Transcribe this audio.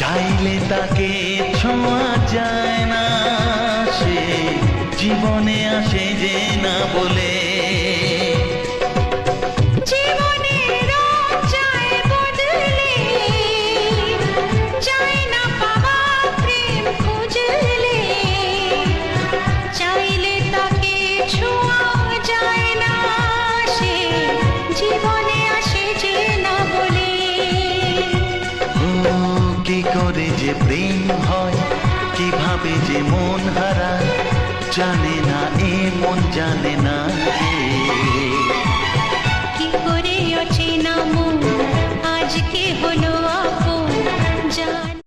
চাইলে তাকে ছোঁয়া যায় না, সে জীবনে আসে যে না বলে। কি করে যে প্রেম হয়, কিভাবে যে মন হারায়, জানে না এ মন জানে না।